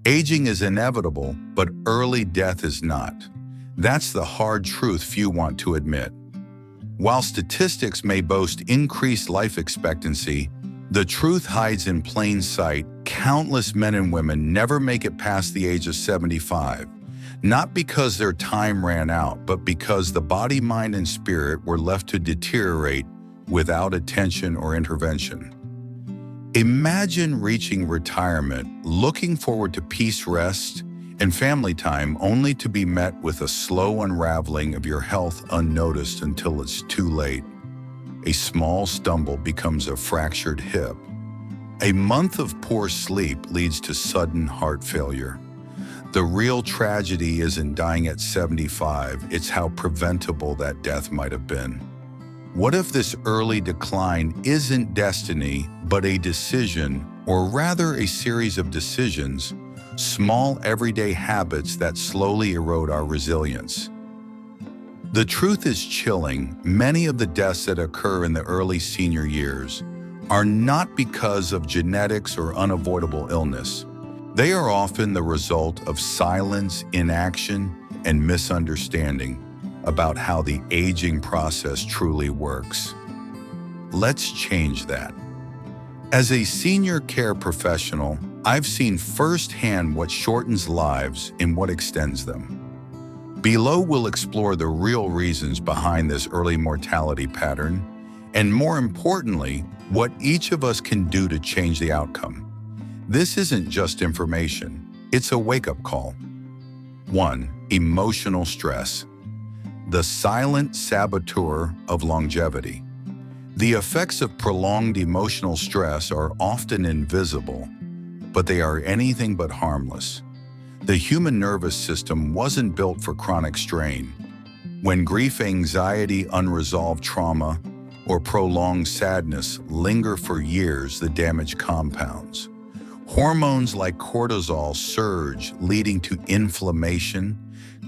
Aging is inevitable, but early death is not. That's the hard truth few want to admit. While statistics may boast increased life expectancy, the truth hides in plain sight. Countless men and women never make it past the age of 75, not because their time ran out, but because the body, mind, and spirit were left to deteriorate without attention or intervention. Imagine reaching retirement, looking forward to peace, rest, and family time, only to be met with a slow unraveling of your health unnoticed until it's too late. A small stumble becomes a fractured hip. A month of poor sleep leads to sudden heart failure. The real tragedy isn't dying at 75, it's how preventable that death might have been. What if this early decline isn't destiny, but a decision, or rather a series of decisions, small everyday habits that slowly erode our resilience? The truth is chilling. Many of the deaths that occur in the early senior years are not because of genetics or unavoidable illness. They are often the result of silence, inaction, and misunderstanding about how the aging process truly works. Let's change that. As a senior care professional, I've seen firsthand what shortens lives and what extends them. Below, we'll explore the real reasons behind this early mortality pattern, and more importantly, what each of us can do to change the outcome. This isn't just information, it's a wake-up call. 1. Emotional stress. The silent saboteur of longevity. The effects of prolonged emotional stress are often invisible, but they are anything but harmless. The human nervous system wasn't built for chronic strain. When grief, anxiety, unresolved trauma, or prolonged sadness linger for years, the damage compounds. Hormones like cortisol surge, leading to inflammation,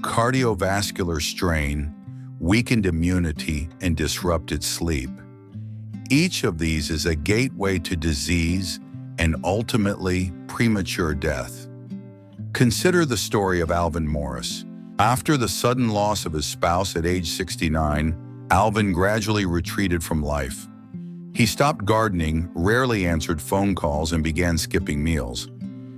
cardiovascular strain, weakened immunity, and disrupted sleep. Each of these is a gateway to disease and ultimately premature death. Consider the story of Alvin Morris. After the sudden loss of his spouse at age 69, Alvin gradually retreated from life. He stopped gardening, rarely answered phone calls, and began skipping meals.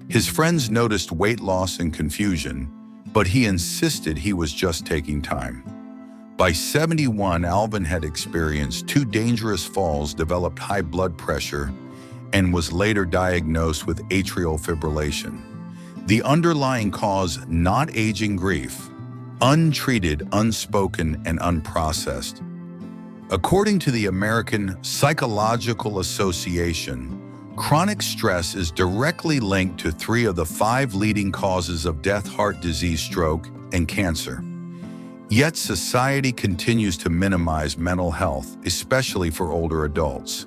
His friends noticed weight loss and confusion, but he insisted he was just taking time. By 71, Alvin had experienced 2 dangerous falls, developed high blood pressure, and was later diagnosed with atrial fibrillation. The underlying cause, not aging grief, untreated, unspoken, and unprocessed. According to the American Psychological Association, chronic stress is directly linked to 3 of the 5 leading causes of death: heart disease, stroke, and cancer. Yet society continues to minimize mental health, especially for older adults.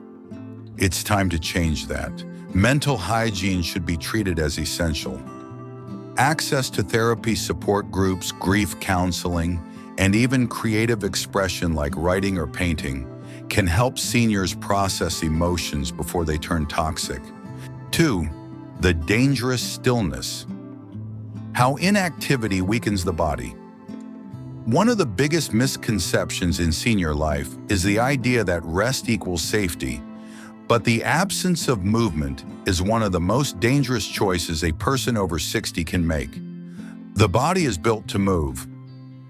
It's time to change that. Mental hygiene should be treated as essential. Access to therapy, support groups, grief counseling, and even creative expression like writing or painting can help seniors process emotions before they turn toxic. 2. The dangerous stillness. How inactivity weakens the body. One of the biggest misconceptions in senior life is the idea that rest equals safety, but the absence of movement is one of the most dangerous choices a person over 60 can make. The body is built to move.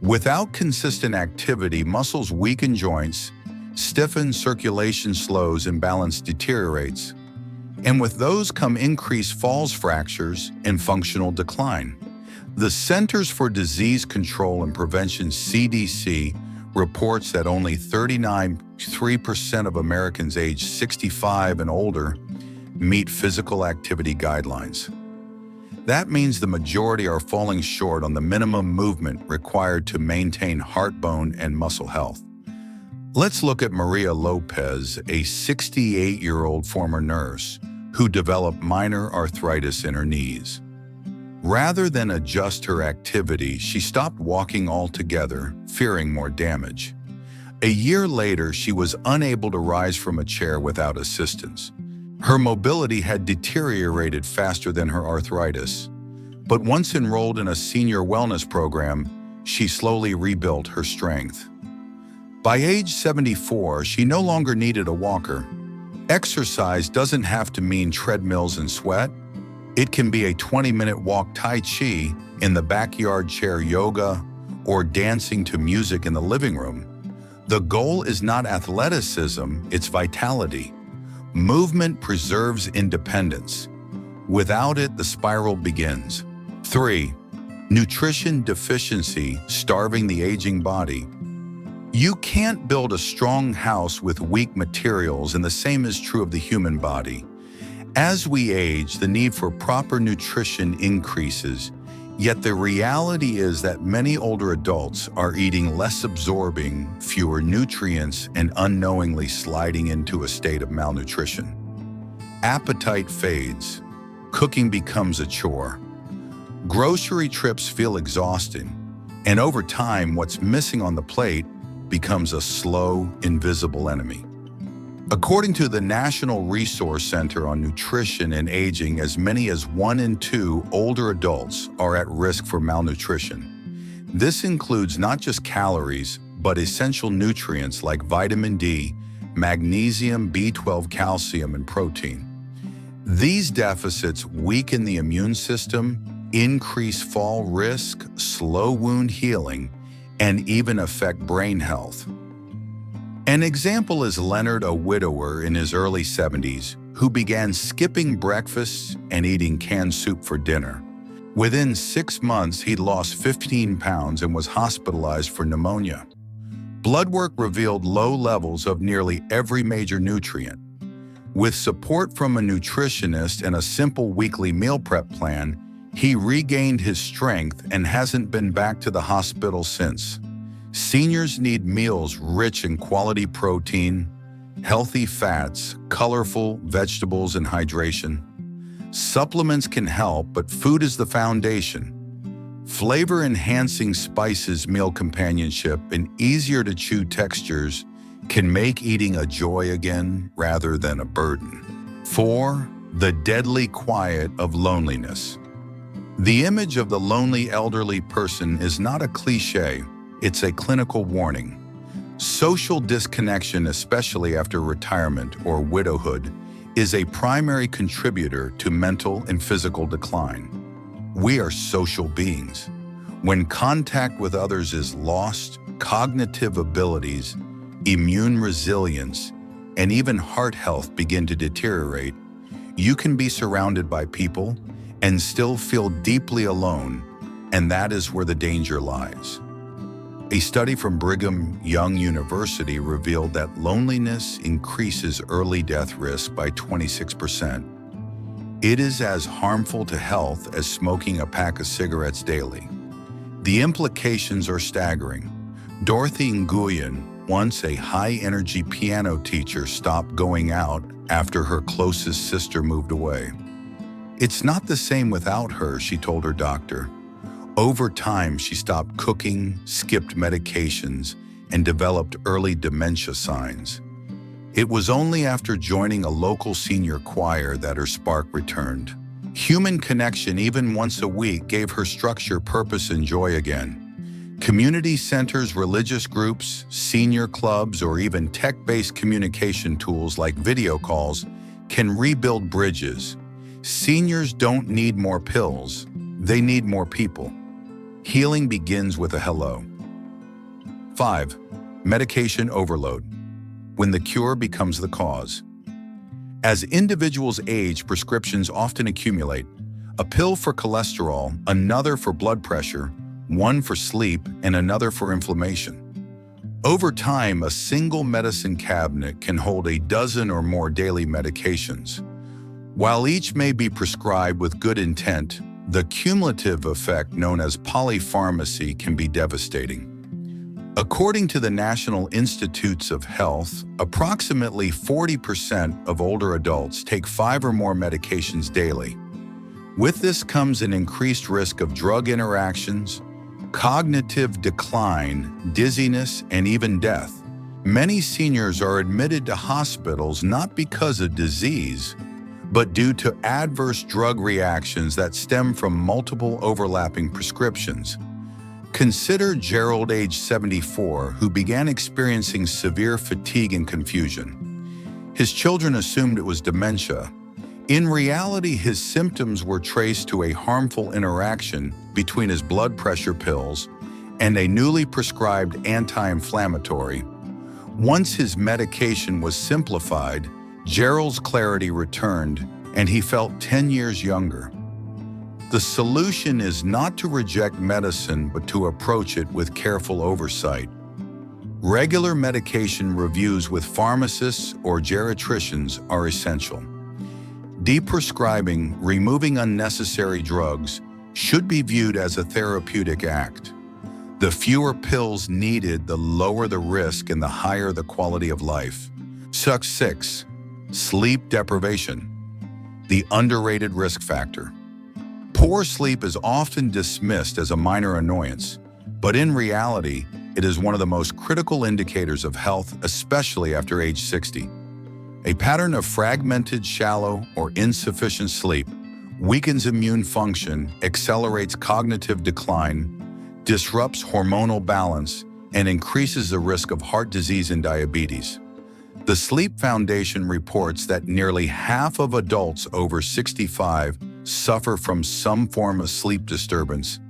Without consistent activity, muscles weaken, joints stiffen, circulation slows, and balance deteriorates. And with those come increased falls, fractures, and functional decline. The Centers for Disease Control and Prevention, CDC, reports that only 39.3% of Americans aged 65 and older meet physical activity guidelines. That means the majority are falling short on the minimum movement required to maintain heart, bone, and muscle health. Let's look at Maria Lopez, a 68-year-old former nurse who developed minor arthritis in her knees. Rather than adjust her activity, she stopped walking altogether, fearing more damage. A year later, she was unable to rise from a chair without assistance. Her mobility had deteriorated faster than her arthritis. But once enrolled in a senior wellness program, she slowly rebuilt her strength. By age 74, she no longer needed a walker. Exercise doesn't have to mean treadmills and sweat. It can be a 20-minute walk Tai Chi, in the backyard chair yoga, or dancing to music in the living room. The goal is not athleticism, it's vitality. Movement preserves independence. Without it, the spiral begins. 3. Nutrition deficiency, starving the aging body. You can't build a strong house with weak materials, and the same is true of the human body. As we age, the need for proper nutrition increases, yet the reality is that many older adults are eating less, absorbing fewer nutrients, and unknowingly sliding into a state of malnutrition. Appetite fades. Cooking becomes a chore. Grocery trips feel exhausting, and over time, what's missing on the plate becomes a slow, invisible enemy. According to the National Resource Center on Nutrition and Aging, as many as 1 in 2 older adults are at risk for malnutrition. This includes not just calories, but essential nutrients like vitamin D, magnesium, B12, calcium, and protein. These deficits weaken the immune system, increase fall risk, slow wound healing, and even affect brain health. An example is Leonard, a widower in his early 70s, who began skipping breakfast and eating canned soup for dinner. Within 6 months, he'd lost 15 pounds and was hospitalized for pneumonia. Blood work revealed low levels of nearly every major nutrient. With support from a nutritionist and a simple weekly meal prep plan, he regained his strength and hasn't been back to the hospital since. Seniors need meals rich in quality protein, healthy fats, colorful vegetables, and hydration. Supplements can help, but food is the foundation. Flavor-enhancing spices, meal companionship, and easier-to-chew textures can make eating a joy again rather than a burden. 4. The deadly quiet of loneliness. The image of the lonely elderly person is not a cliché, it's a clinical warning. Social disconnection, especially after retirement or widowhood, is a primary contributor to mental and physical decline. We are social beings. When contact with others is lost, cognitive abilities, immune resilience, and even heart health begin to deteriorate. You can be surrounded by people and still feel deeply alone, and that is where the danger lies. A study from Brigham Young University revealed that loneliness increases early death risk by 26%. It is as harmful to health as smoking a pack of cigarettes daily. The implications are staggering. Dorothy Nguyen, once a high-energy piano teacher, stopped going out after her closest sister moved away. "It's not the same without her," she told her doctor. Over time, she stopped cooking, skipped medications, and developed early dementia signs. It was only after joining a local senior choir that her spark returned. Human connection, even once a week, gave her structure, purpose, and joy again. Community centers, religious groups, senior clubs, or even tech-based communication tools like video calls can rebuild bridges. Seniors don't need more pills, they need more people. Healing begins with a hello. 5. Medication overload. When the cure becomes the cause. As individuals age, prescriptions often accumulate. A pill for cholesterol, another for blood pressure, one for sleep, and another for inflammation. Over time, a single medicine cabinet can hold a dozen or more daily medications. While each may be prescribed with good intent, the cumulative effect known as polypharmacy can be devastating. According to the National Institutes of Health, approximately 40% of older adults take 5 or more medications daily. With this comes an increased risk of drug interactions, cognitive decline, dizziness, and even death. Many seniors are admitted to hospitals not because of disease, but due to adverse drug reactions that stem from multiple overlapping prescriptions. Consider Gerald, age 74, who began experiencing severe fatigue and confusion. His children assumed it was dementia. In reality, his symptoms were traced to a harmful interaction between his blood pressure pills and a newly prescribed anti-inflammatory. Once his medication was simplified, Gerald's clarity returned, and he felt 10 years younger. The solution is not to reject medicine, but to approach it with careful oversight. Regular medication reviews with pharmacists or geriatricians are essential. Deprescribing, removing unnecessary drugs, should be viewed as a therapeutic act. The fewer pills needed, the lower the risk and the higher the quality of life. 6. Sleep deprivation, the underrated risk factor. Poor sleep is often dismissed as a minor annoyance, but in reality, it is one of the most critical indicators of health, especially after age 60. A pattern of fragmented, shallow, or insufficient sleep weakens immune function, accelerates cognitive decline, disrupts hormonal balance, and increases the risk of heart disease and diabetes. The Sleep Foundation reports that nearly half of adults over 65 suffer from some form of sleep disturbance,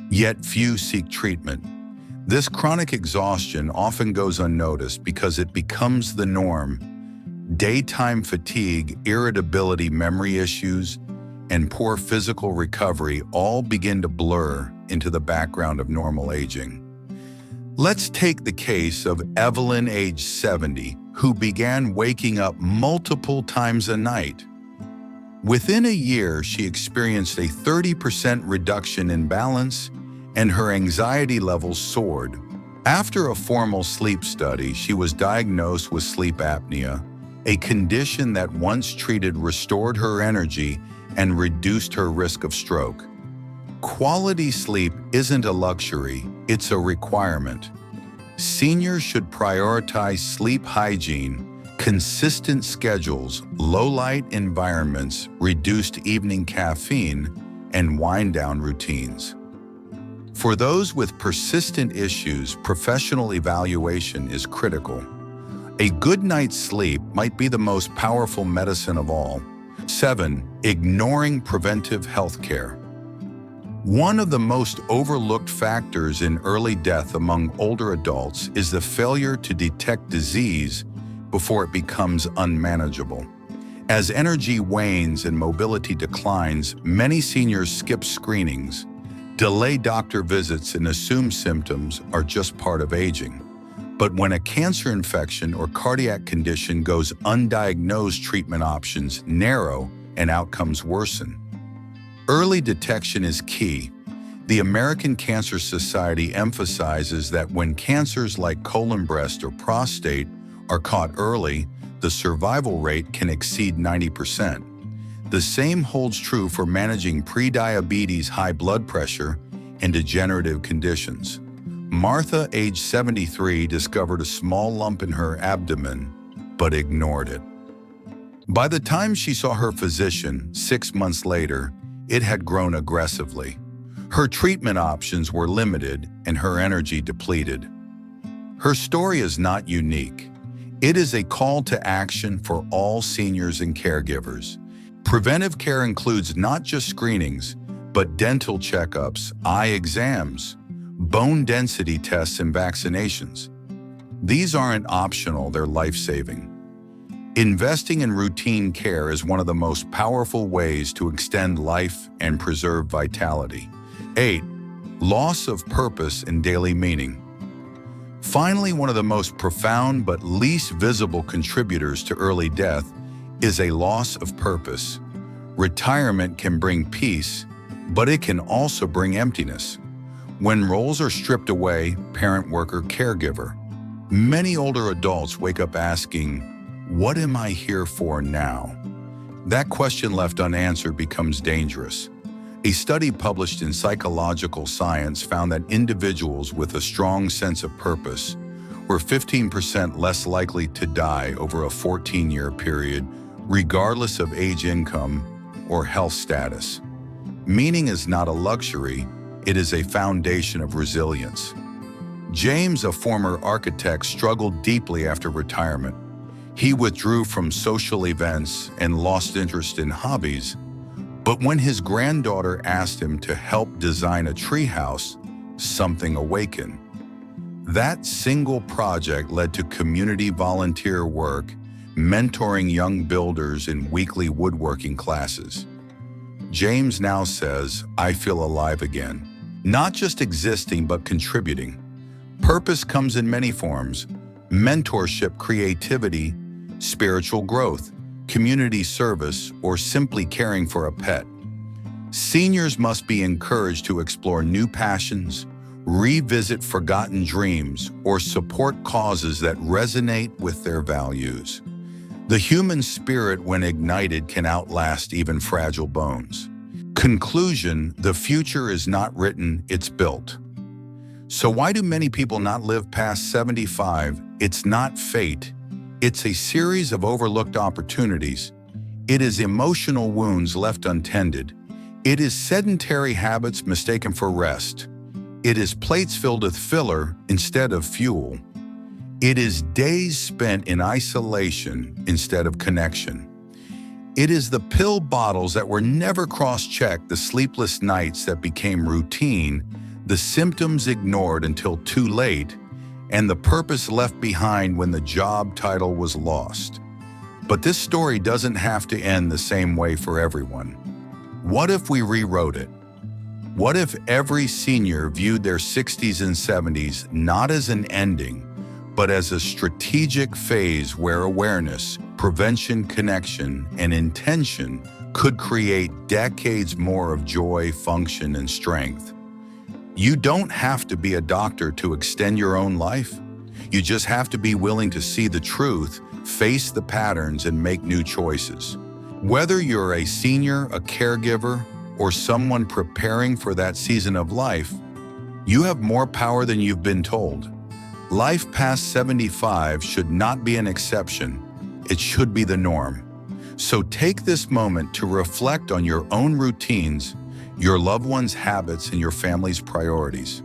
yet few seek treatment. This chronic exhaustion often goes unnoticed because it becomes the norm. Daytime fatigue, irritability, memory issues, and poor physical recovery all begin to blur into the background of normal aging. Let's take the case of Evelyn, age 70, who began waking up multiple times a night. Within a year, she experienced a 30% reduction in balance, and her anxiety levels soared. After a formal sleep study, she was diagnosed with sleep apnea, a condition that once treated restored her energy and reduced her risk of stroke. Quality sleep isn't a luxury, it's a requirement. Seniors should prioritize sleep hygiene, consistent schedules, low-light environments, reduced evening caffeine, and wind-down routines. For those with persistent issues, professional evaluation is critical. A good night's sleep might be the most powerful medicine of all. 7. Ignoring preventive health care. One of the most overlooked factors in early death among older adults is the failure to detect disease before it becomes unmanageable. As energy wanes and mobility declines, many seniors skip screenings, delay doctor visits, and assume symptoms are just part of aging. But when a cancer infection or cardiac condition goes undiagnosed, treatment options narrow and outcomes worsen. Early detection is key. The American Cancer Society emphasizes that when cancers like colon, breast, or prostate are caught early, the survival rate can exceed 90%. The same holds true for managing prediabetes, high blood pressure, and degenerative conditions. Martha, age 73, discovered a small lump in her abdomen, but ignored it. By the time she saw her physician, 6 months later, it had grown aggressively. Her treatment options were limited and her energy depleted. Her story is not unique. It is a call to action for all seniors and caregivers. Preventive care includes not just screenings, but dental checkups, eye exams, bone density tests, and vaccinations. These aren't optional, they're life-saving. Investing in routine care is one of the most powerful ways to extend life and preserve vitality. 8. Loss of purpose and daily meaning. Finally, one of the most profound but least visible contributors to early death is a loss of purpose. Retirement can bring peace, but it can also bring emptiness. When roles are stripped away, parent, worker, caregiver, many older adults wake up asking, "What am I here for now?" That question left unanswered becomes dangerous. A study published in Psychological Science found that individuals with a strong sense of purpose were 15% less likely to die over a 14-year period regardless of age, income, or health status. Meaning is not a luxury, it is a foundation of resilience. James, a former architect, struggled deeply after retirement. He withdrew from social events and lost interest in hobbies. But when his granddaughter asked him to help design a treehouse, something awakened. That single project led to community volunteer work, mentoring young builders in weekly woodworking classes. James now says, "I feel alive again." Not just existing, but contributing. Purpose comes in many forms: mentorship, creativity, spiritual growth, community service, or simply caring for a pet. Seniors must be encouraged to explore new passions, revisit forgotten dreams, or support causes that resonate with their values. The human spirit, when ignited, can outlast even fragile bones. Conclusion: the future is not written, it's built. So why do many people not live past 75? It's not fate. It's a series of overlooked opportunities. It is emotional wounds left untended. It is sedentary habits mistaken for rest. It is plates filled with filler instead of fuel. It is days spent in isolation instead of connection. It is the pill bottles that were never cross-checked, the sleepless nights that became routine, the symptoms ignored until too late, and the purpose left behind when the job title was lost. But this story doesn't have to end the same way for everyone. What if we rewrote it? What if every senior viewed their 60s and 70s not as an ending, but as a strategic phase where awareness, prevention, connection, and intention could create decades more of joy, function, and strength? You don't have to be a doctor to extend your own life. You just have to be willing to see the truth, face the patterns, and make new choices. Whether you're a senior, a caregiver, or someone preparing for that season of life, you have more power than you've been told. Life past 75 should not be an exception. It should be the norm. So take this moment to reflect on your own routines, your loved ones' habits, and your family's priorities.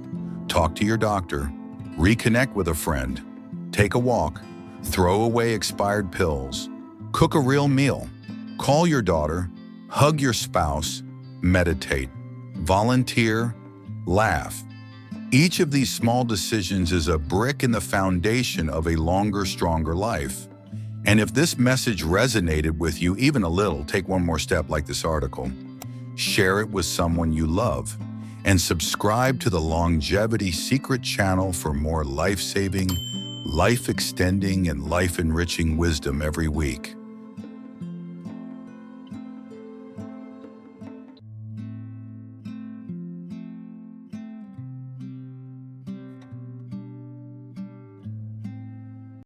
Talk to your doctor, reconnect with a friend, take a walk, throw away expired pills, cook a real meal, call your daughter, hug your spouse, meditate, volunteer, laugh. Each of these small decisions is a brick in the foundation of a longer, stronger life. And if this message resonated with you even a little, take one more step like this article. Share it with someone you love, and subscribe to the Longevity Secret channel for more life-saving, life-extending, and life-enriching wisdom every week.